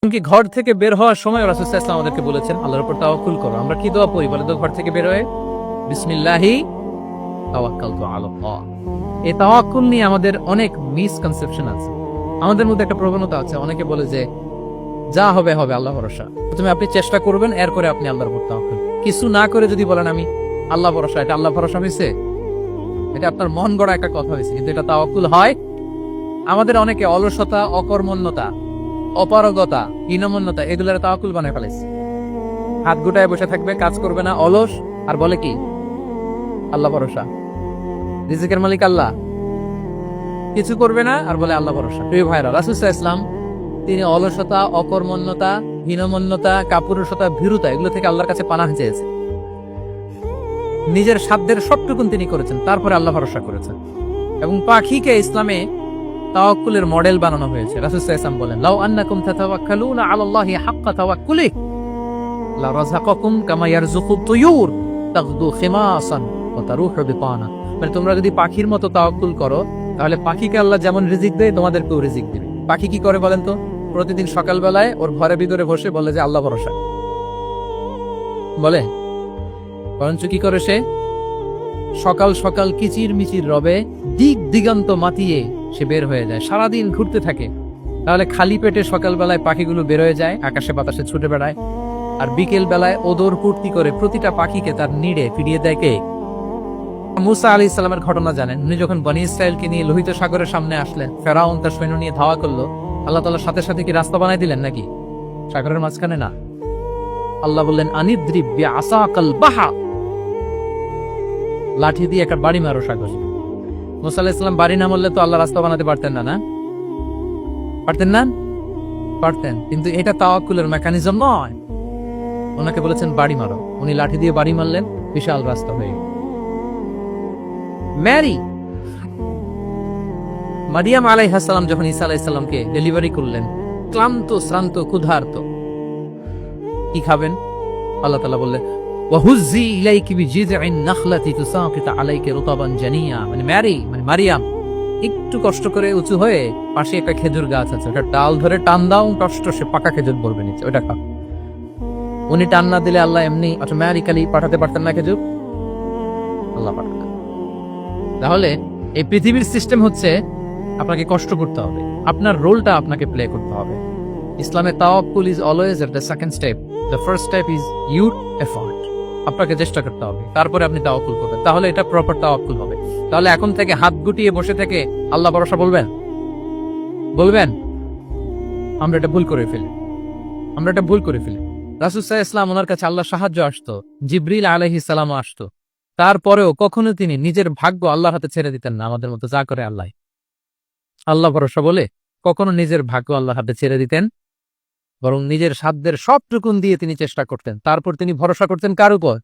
কি ঘর থেকে বের হওয়ার সময় রাসূল সাল্লাল্লাহু আলাইহি ওয়াসাল্লাম আমাদেরকে বলেছেন আল্লাহর উপর তাওয়াক্কুল করো। আমরা কি দোয়া পড়ি বলে তো ঘর থেকে বের হয়ে? বিসমিল্লাহি তাওয়াক্কালতু আলাল্লাহ। এই তাওয়াক্কুল নিয়ে আমাদের অনেক মিসকনসেপশন আছে। আমাদের মধ্যে একটা প্রবণতা আছে, অনেকে বলে যে যা হবে হবে, আল্লাহ ভরসা। প্রথমে আপনি চেষ্টা করবেন, এরপরে আপনি আল্লাহর উপর তাওয়াক্কুল। কিছু না করে যদি বলেন আমি আল্লাহ ভরসা, এটা আল্লাহ ভরসা হয়েছে? এটা আপনার মন গড়া একটা কথা হয়েছে, কিন্তু এটা তাওয়াক্কুল হয়? আমাদের অনেকে অলসতা, অকর্মণ্যতা, অপারগতা, হীনমন্যতা এগুলোর তাওয়াক্কুল বানায় ফেলেছে। হাত গুটায় বসে থাকবে, কাজ করবে না, অলস, আর বলে কি আল্লাহ ভরসা। রিজিকের মালিক আল্লাহ, কিছু করবে না আর বলে আল্লাহ ভরসা। প্রিয় ভাইরা, রাসূল সাল্লাল্লাহু আলাইহি ওয়াসাল্লাম তিনি অলসতা, অকর্মণ্যতা, হীনমন্যতা, কাপুরুষতা, ভীরুতা এগুলো থেকে আল্লাহর কাছে পানাহ চেয়েছে। নিজের সাধ্যের সবটুকুন তিনি করেছেন, তারপরে আল্লাহ ভরসা করেছেন। এবং পাখিকে ইসলামে তাওয়াক্কুলের মডেল বানানো হয়েছে। রাসূল সাল্লাল্লাহু আলাইহি ওয়াসাল্লাম বলেন, লাউ আন্নাকুম তাতাওয়াক্কালুনা আলাল্লাহি হাক্কা তাওয়াক্কুলিহি লা রাযাকাকুম কামা ইয়ারযুকুত তুয়ুর তাগদু খিমাসান ওয়া তারুহু বিতানা। মানে তোমরা যদি পাখির মতো তাওয়াক্কুল করো, তাহলে পাখিকে আল্লাহ যেমন রিজিক দেয় তোমাদেরকেও রিজিক দিবে। পাখি কি করে বলেন তো? প্রতিদিন সকালবেলায় ওর ঘরের ভিতরে বসে বলে যে আল্লাহ ভরসা বলে, বরঞ্চ কি করে সে সকাল সকাল কিচির মিচির রবে দিক দিগন্ত মাতিয়ে সে বের হয়ে যায়, সারাদিন ঘুরতে থাকে। তাহলে খালি পেটে সকালবেলায় পাখিগুলো বের হয়ে যায়, আকাশে বাতাসে ছুটে বেড়ায়, আর বিকেল বেলায় ওদর ফুর্তি করে প্রতিটা পাখিকে তার নিড়ে ফিরিয়ে দেয় কে? মুসা আলাইহিস সালামের ঘটনা জানেন। উনি যখন বনী ইসরায়েলকে নিয়ে লোহিত সাগরের সামনে আসলেন, ফেরাউন তার সৈন্য নিয়ে ধাওয়া করলো, আল্লাহ তাআলা সাথে সাথে কি রাস্তা বানাই দিলেন নাকি? সাগরের মাঝখানে না। আল্লাহ বললেন আনিদ্রিব বিআসাকাল বাহা, লাঠি দিয়ে একটা বাড়ি মারো সাগরে। মুসা আলাইহিস সালাম বাড়ি না মারলে তো আল্লাহ রাস্তা বানাতে পারতেন না, না পারতেন না? পারতেন, কিন্তু এটা তাওয়াক্কুলের মেকানিজম নয়। ওনাকে বলেছেন বাড়ি মারো, উনি লাঠি দিয়ে বাড়ি মারলেন, বিশাল রাস্তা হয়ে গেল। মারিয়াম আলাইহিস সালাম যখন ঈসা আলাইহিস সালামকে ডেলিভারি করলেন, ক্লান্ত, শ্রান্ত, ক্ষুধার্ত, কি খাবেন? আল্লাহ তাআলা বললেন ওয়াহুজ্জি ইলাইকি বিজিযইন নাখলাতি তুসাকিত আলাইকা রুতাবান জানিয়া। মানে মারিয়াম, একটু কষ্ট করে উঁচু হয়ে পাশে একটা খেজুর গাছ আছে, ওটা ডাল ধরে টান দাও, কষ্ট সে পাকা খেজুর পড়বে নিচে, ওটা খাও। উনি টান না দিলে আল্লাহ এমনি অটোমেটিক্যালি পাঠাতে পারতেন না খেজুর? আল্লাহ পাঠাতেন। তাহলে এই পৃথিবীর সিস্টেম হচ্ছে আপনাকে কষ্ট করতে হবে, আপনার রোলটা আপনাকে প্লে করতে হবে। ইসলামে তাওয়াক্কুল is always at the second step. The first step is your effort. আপনাকে চেষ্টা করতে হবে, তারপরে আপনি তাওয়াক্কুল করবেন, তাহলে এটা প্রপার তাওয়াক্কুল হবে। তাহলে এখন থেকে হাত গুটিয়ে বসে থেকে আল্লাহ ভরসা বলবেন? আমরা এটা ভুল করে ফেলি। রাসূল সাল্লাল্লাহু আলাইহি ওয়াসাল্লাম, ওনার কাছে আল্লাহর সাহায্য আসতো, জিবরিল আলাইহিস সালামও আসতো, তারপরেও কখনো তিনি নিজের ভাগ্য আল্লাহর হাতে ছেড়ে দিতেন না। আমাদের মতো যা করে আল্লাহ ভরসা বলে কখনো নিজের ভাগ্য আল্লাহর হাতে ছেড়ে দিতেন, বরং নিজের সাধ্যের সবটুকুন দিয়ে তিনি চেষ্টা করতেন। তারপর তিনি ভরসা করতেন কার উপর?